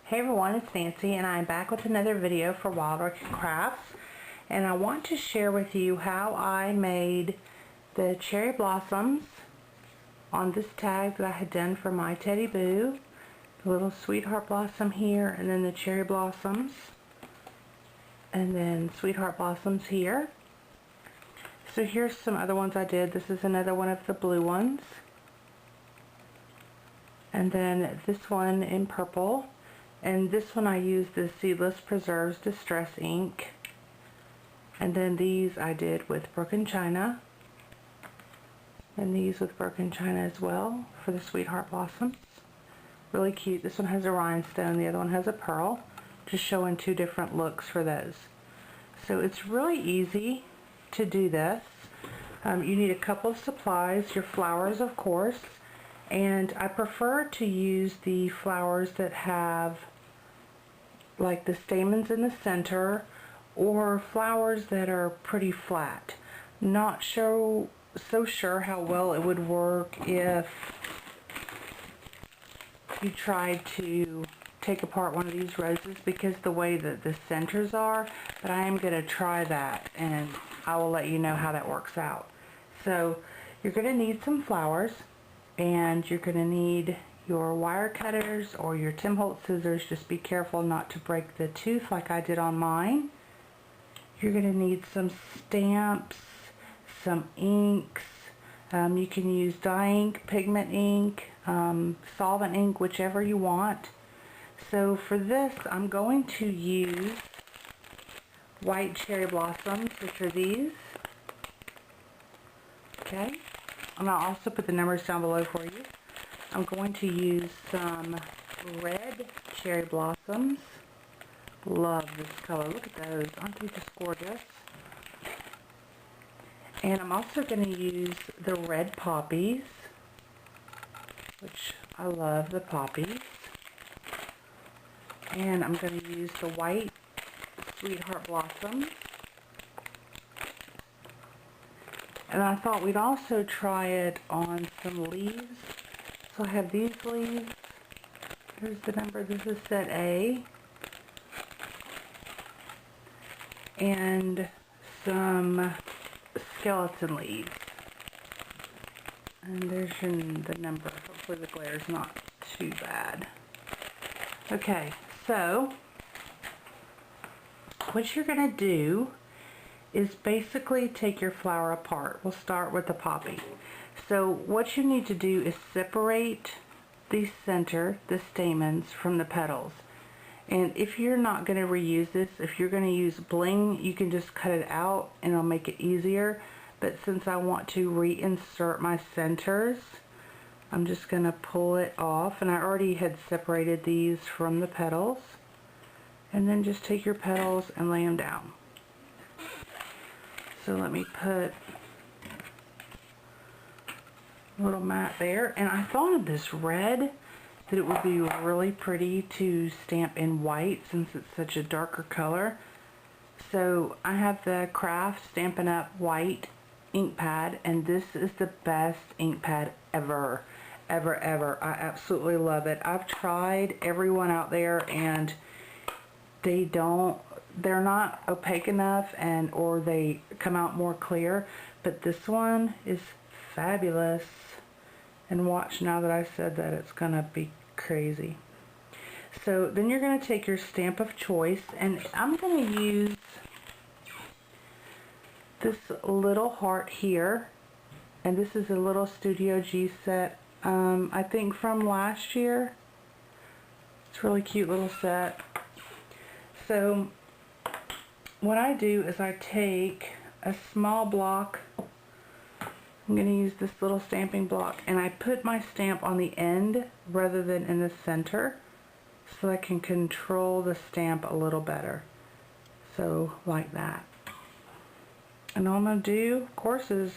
Hey everyone, it's Nancy and I'm back with another video for Wild Orchid Crafts, and I want to share with you how I made the cherry blossoms on this tag that I had done for my Teddy Boo. The little sweetheart blossom here, and then the cherry blossoms, and then sweetheart blossoms here. So here's some other ones I did. This is another one of the blue ones, and then this one in purple. And this one I used the Seedless Preserves Distress ink. And then these I did with Broken China. And these with Broken China as well for the Sweetheart Blossoms. Really cute. This one has a rhinestone, the other one has a pearl. Just showing two different looks for those. So it's really easy to do this. You need a couple of supplies, your flowers of course. And I prefer to use the flowers that have like the stamens in the center, or flowers that are pretty flat. Not so sure how well it would work if you tried to take apart one of these roses because the way that the centers are, but I am going to try that and I will let you know how that works out. So you're going to need some flowers, and you're going to need your wire cutters or your Tim Holtz scissors. Just be careful not to break the tooth like I did on mine. You're going to need some stamps, some inks. You can use dye ink, pigment ink, solvent ink, whichever you want. So for this I'm going to use white cherry blossoms, which are these. Okay. And I'll also put the numbers down below for you. I'm going to use some red cherry blossoms. Love this color. Look at those. Aren't they just gorgeous? And I'm also going to use the red poppies, which I love the poppies. And I'm going to use the white sweetheart blossoms. And I thought we'd also try it on some leaves. So I have these leaves. Here's the number. This is set A. And some skeleton leaves. And there's the number. Hopefully the glare is not too bad. Okay, so what you're going to do is basically take your flower apart. We'll start with the poppy. So what you need to do is separate the center, the stamens, from the petals. And if you're not going to reuse this, if you're going to use bling, you can just cut it out and it'll make it easier. But since I want to reinsert my centers, I'm just going to pull it off. And I already had separated these from the petals. And then just take your petals and lay them down. So let me put a little mat there. And I thought of this red, that it would be really pretty to stamp in white since it's such a darker color. So I have the Craft Stampin' Up! White ink pad, and this is the best ink pad ever. Ever. I absolutely love it. I've tried every one out there and they're not opaque enough, or they come out more clear, but this one is fabulous. And watch, now that I said that, it's gonna be crazy. So then you're gonna take your stamp of choice, and I'm gonna use this little heart here, and this is a little Studio G set, I think from last year. It's a really cute little set. So what I do is I take a small block. I'm going to use this little stamping block, and I put my stamp on the end rather than in the center so I can control the stamp a little better. So like that. And all I'm going to do, of course, is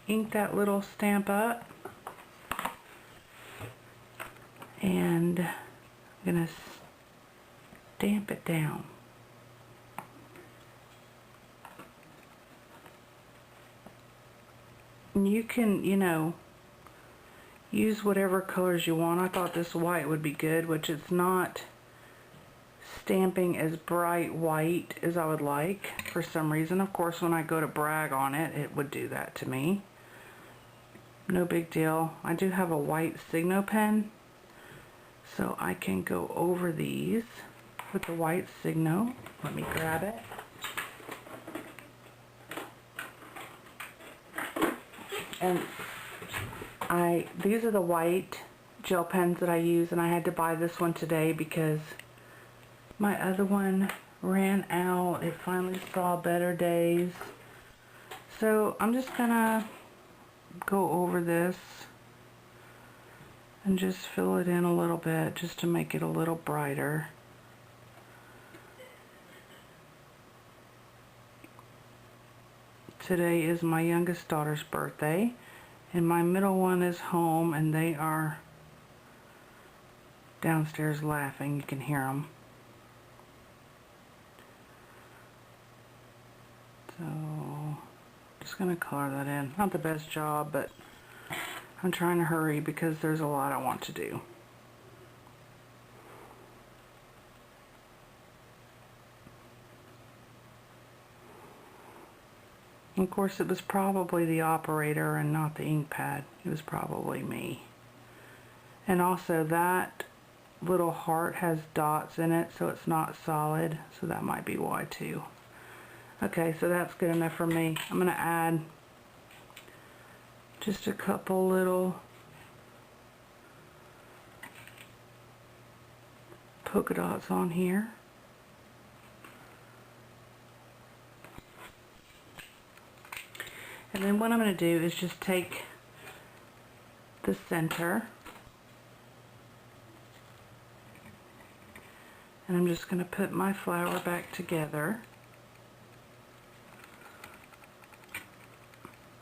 ink that little stamp up. And I'm going to stamp it down. And you can, use whatever colors you want. I thought this white would be good, which it's not stamping as bright white as I would like for some reason. Of course, when I go to brag on it, it would do that to me. No big deal. I do have a white Signo pen, so I can go over these with the white Signo. Let me grab it. And these are the white gel pens that I use, and I had to buy this one today because my other one ran out. It finally saw better days. So I'm just gonna go over this and just fill it in a little bit just to make it a little brighter. Today is my youngest daughter's birthday, and my middle one is home, and they are downstairs laughing. You can hear them. So, just going to color that in. Not the best job, but I'm trying to hurry because there's a lot I want to do. Of course, it was probably the operator and not the ink pad. It was probably me. And also that little heart has dots in it, so it's not solid, so that might be why too. Okay, so that's good enough for me. I'm going to add just a couple little polka dots on here. And then what I'm going to do is just take the center, and I'm just going to put my flower back together.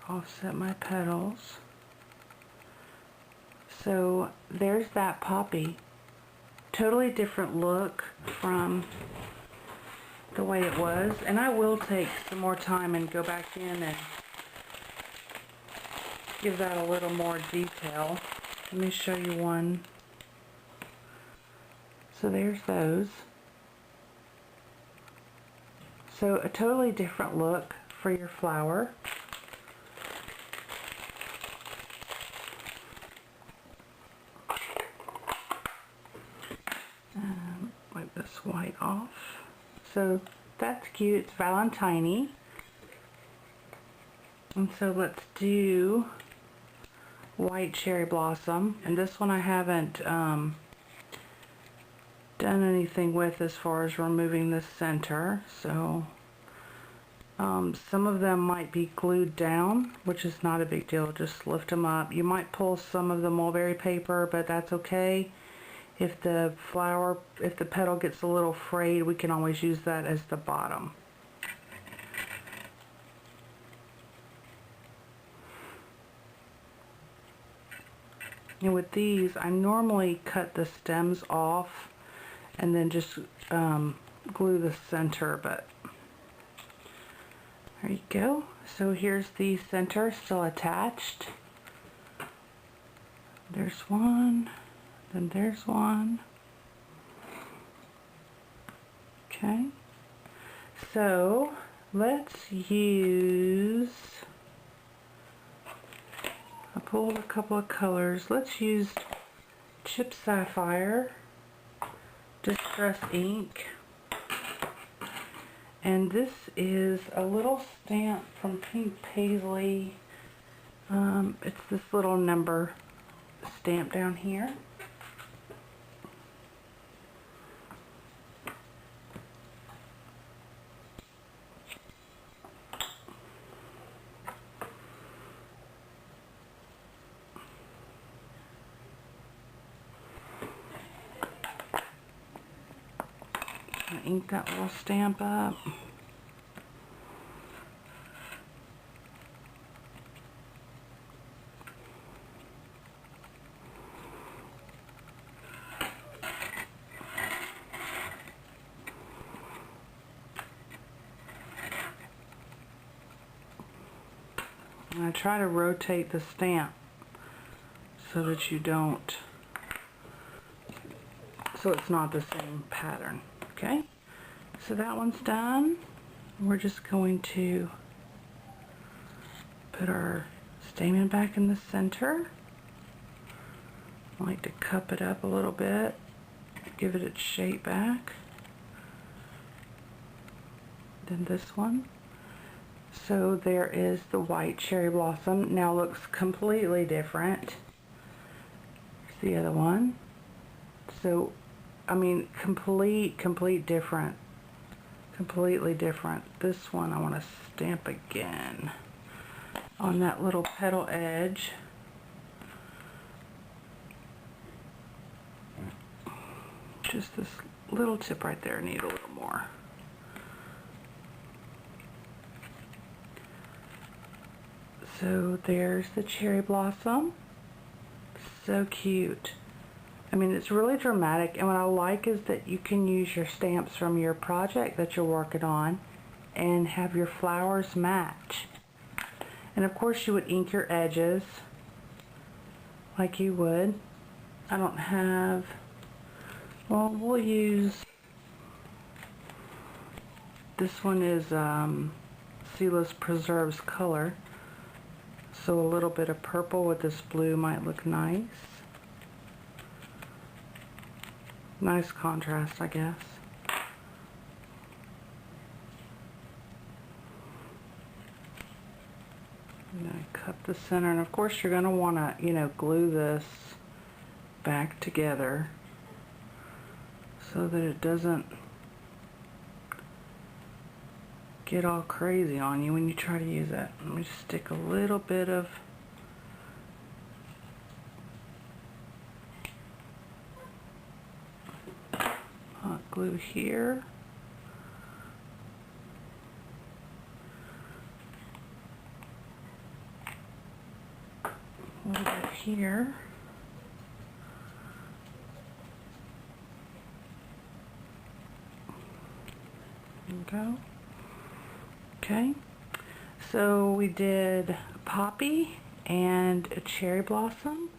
Offset my petals. So there's that poppy. Totally different look from the way it was. And I will take some more time and go back in and give that a little more detail. Let me show you one. So there's those. So a totally different look for your flower. Wipe this white off. So that's cute. It's Valentine-y. And so let's do white cherry blossom. And this one I haven't done anything with as far as removing the center. So some of them might be glued down, which is not a big deal. Just lift them up. You might pull some of the mulberry paper, but that's okay. If the petal gets a little frayed, we can always use that as the bottom. And with these, I normally cut the stems off and then just glue the center, but there you go. So here's the center still attached. There's one. Then there's one. Okay. So let's use, I pulled a couple of colors. Let's use Chip Sapphire Distress Ink. And this is a little stamp from Pink Paisley. It's this little number stamp down here. Ink that little stamp up. And I try to rotate the stamp so that you don't so it's not the same pattern. Okay, so that one's done. We're just going to put our stamen back in the center. I like to cup it up a little bit, give it its shape back. Then this one. So there is the white cherry blossom. Now looks completely different. Here's the other one. So, I mean, complete different. Completely different. This one I want to stamp again on that little petal edge. Just this little tip right there, need a little more. So there's the cherry blossom. So cute. I mean, it's really dramatic, and what I like is that you can use your stamps from your project that you're working on and have your flowers match. And of course you would ink your edges like you would. I don't have, well, we'll use, this one is Sealess Preserves color. So a little bit of purple with this blue might look nice. Nice contrast, I guess. I'm going to cut the center, and of course you're going to want to, you know, glue this back together so that it doesn't get all crazy on you when you try to use it. Let me just stick a little bit of hot glue here. A little bit here. There we go. Okay, so we did poppy and a cherry blossom.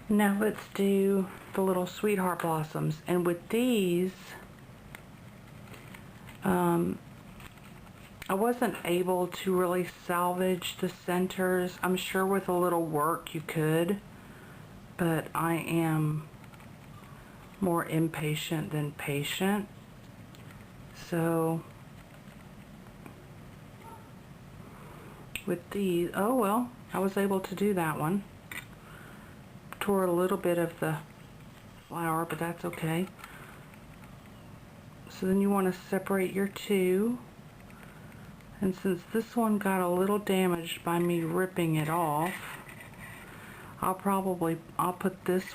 Now let's do the little sweetheart blossoms. And with these, I wasn't able to really salvage the centers. I'm sure with a little work you could, but I am more impatient than patient. So with these, oh well, I was able to do that one. Tore a little bit of the flower, but that's okay. So then you want to separate your two. And since this one got a little damaged by me ripping it off, I'll put this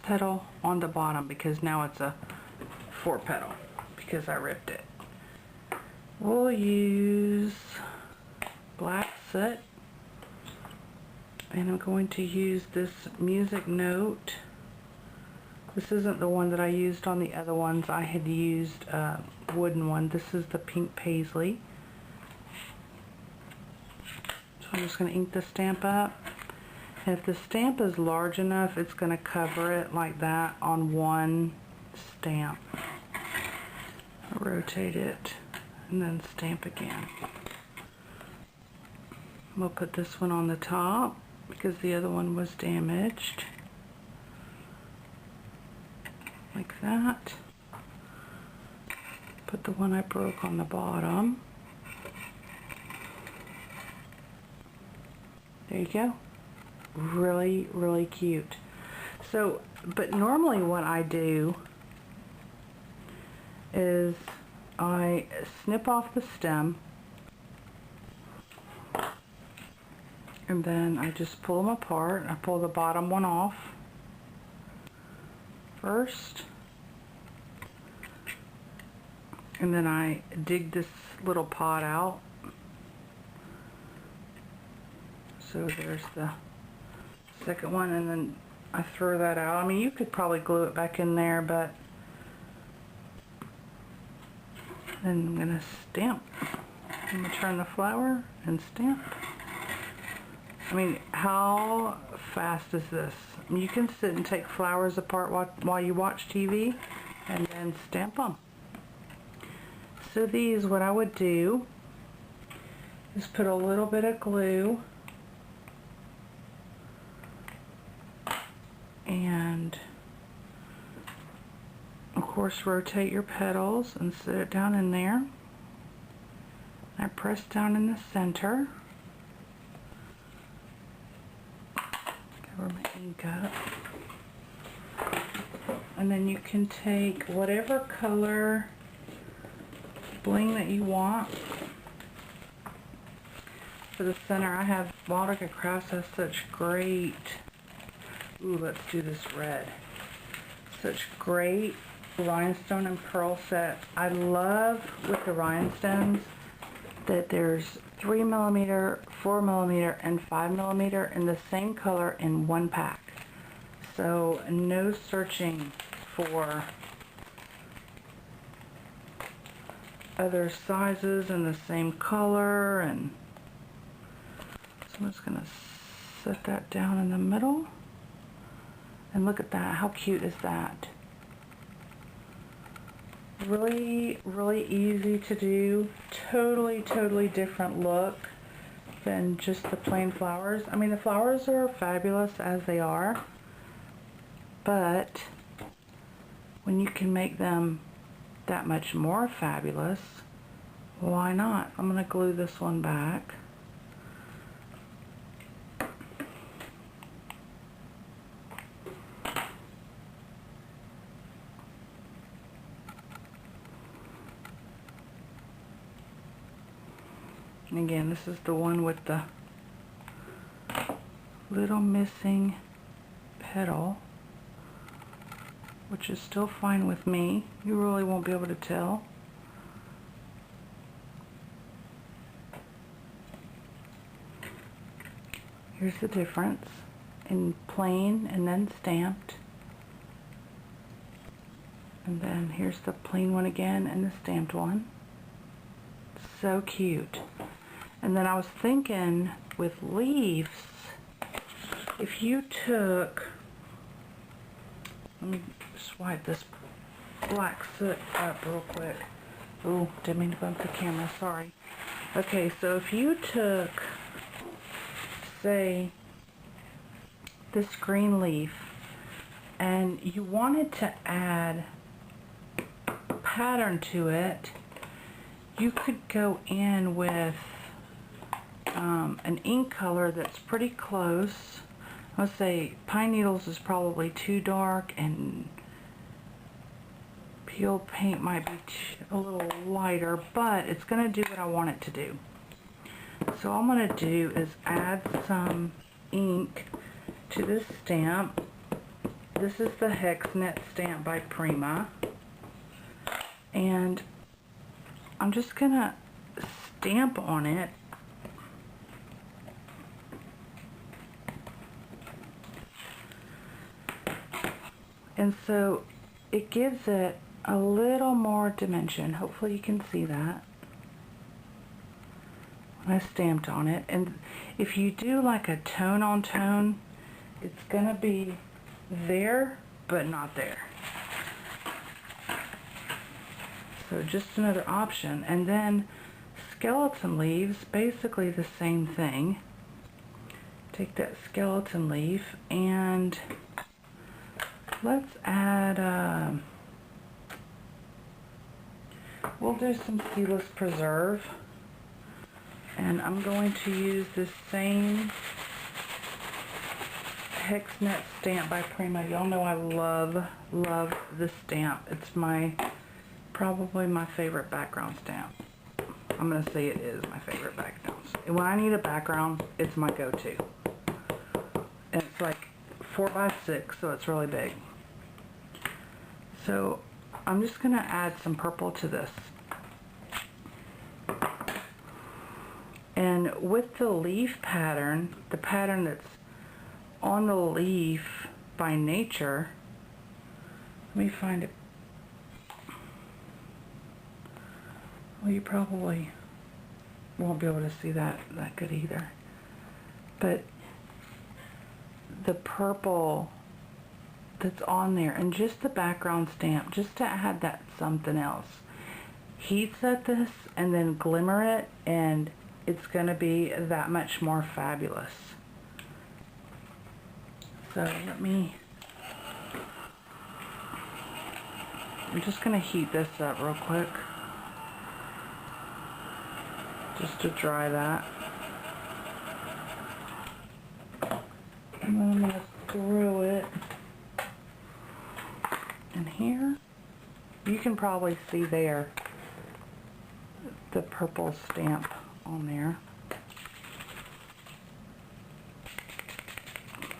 petal on the bottom, because now it's a 4 petal because I ripped it. We'll use black soot, and I'm going to use this Music Note. This isn't the one that I used on the other ones. I had used a wooden one. This is the pink paisley. So I'm just going to ink the stamp up. And if the stamp is large enough, it's going to cover it like that on one stamp. I'll rotate it and then stamp again. We'll put this one on the top because the other one was damaged. Like that. Put the one I broke on the bottom. There you go. Really, really cute. So, but normally what I do is I snip off the stem, and then I just pull them apart. I pull the bottom one off first, and then I dig this little pot out. So there's the second one, and then I throw that out. I mean, you could probably glue it back in there, but then I'm going to stamp. I'm going to turn the flower and stamp. I mean, how fast is this? I mean, you can sit and take flowers apart while you watch TV and then stamp them. So these, what I would do is put a little bit of glue and of course rotate your petals and sit it down in there. I press down in the center. Cover my ink up. And then you can take whatever color bling that you want. For the center, I have Wildorchid Crafts has such great, ooh, let's do this red. Such great rhinestone and pearl sets. I love with the rhinestones that there's 3mm, 4mm, and 5mm in the same color in one pack. So no searching for other sizes in the same color. And so I'm just going to set that down in the middle. And look at that. How cute is that? Really, really easy to do. Totally different look than just the plain flowers. I mean, the flowers are fabulous as they are, but when you can make them that much more fabulous, why not? I'm going to glue this one back. And again, this is the one with the little missing petal, which is still fine with me. You really won't be able to tell. Here's the difference in plain and then stamped. And then here's the plain one again and the stamped one. So cute. And then I was thinking with leaves, if you took, let me swipe this black soot up real quick. Oh, didn't mean to bump the camera, sorry. Okay, so if you took, say, this green leaf and you wanted to add a pattern to it, you could go in with an ink color that's pretty close. Let's say Pine Needles is probably too dark and Peel Paint might be a little lighter, but it's going to do what I want it to do. So all I'm going to do is add some ink to this stamp. This is the HexKnit stamp by Prima. And I'm just going to stamp on it. And so it gives it a little more dimension. Hopefully you can see that. I stamped on it. And if you do like a tone on tone, it's going to be there, but not there. So just another option. And then skeleton leaves, basically the same thing. Take that skeleton leaf and let's add, we'll do some Seedless Preserve. And I'm going to use this same HexKnit stamp by Prima. Y'all know I love this stamp. It's probably my favorite background stamp. I'm going to say it is my favorite background. When I need a background, it's my go-to. And it's like 4x6, so it's really big. So I'm just going to add some purple to this. And with the leaf pattern, the pattern that's on the leaf by nature, let me find it. Well, you probably won't be able to see that good either. But the purple that's on there and just the background stamp, just to add that something else. Heat set this and then glimmer it, and it's going to be that much more fabulous. So I'm just going to heat this up real quick, just to dry that. And then I'm going to throw it in here. You can probably see there the purple stamp on there.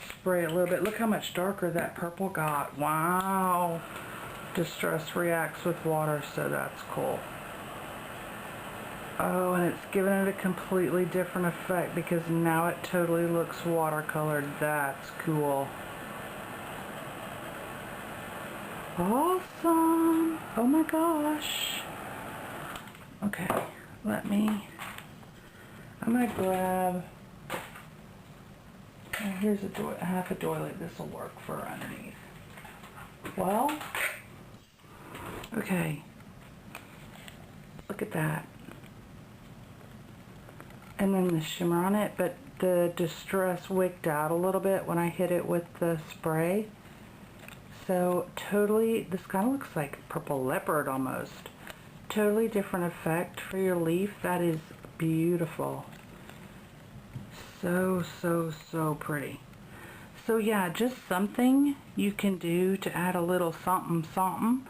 Spray it a little bit. Look how much darker that purple got. Wow. Distress reacts with water, so that's cool. Oh, and it's giving it a completely different effect because now it totally looks watercolored. That's cool. Awesome. Oh my gosh. Okay, I'm gonna grab, here's half a doily. This will work for underneath. Well, okay, look at that. And then the shimmer on it, but the distress wicked out a little bit when I hit it with the spray. So totally, this kind of looks like purple leopard almost. Totally different effect for your leaf. That is beautiful. So, so, so pretty. So yeah, just something you can do to add a little something, something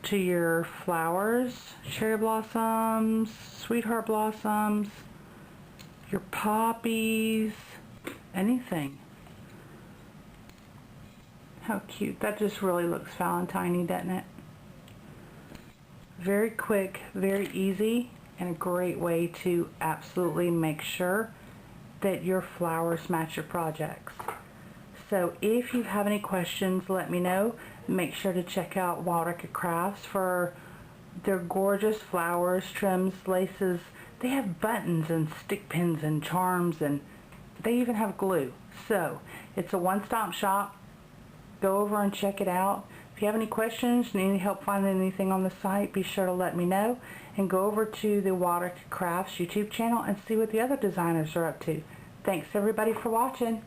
to your flowers. Cherry blossoms, sweetheart blossoms, your poppies, anything. How cute. That just really looks Valentine-y, doesn't it? Very quick, very easy, and a great way to absolutely make sure that your flowers match your projects. So if you have any questions, let me know. Make sure to check out Wild Orchid Crafts for their gorgeous flowers, trims, laces. They have buttons and stick pins and charms, and they even have glue. So it's a one-stop shop. Go over and check it out. If you have any questions, need any help finding anything on the site, be sure to let me know. And go over to the Wild Orchid Crafts YouTube channel and see what the other designers are up to. Thanks everybody for watching.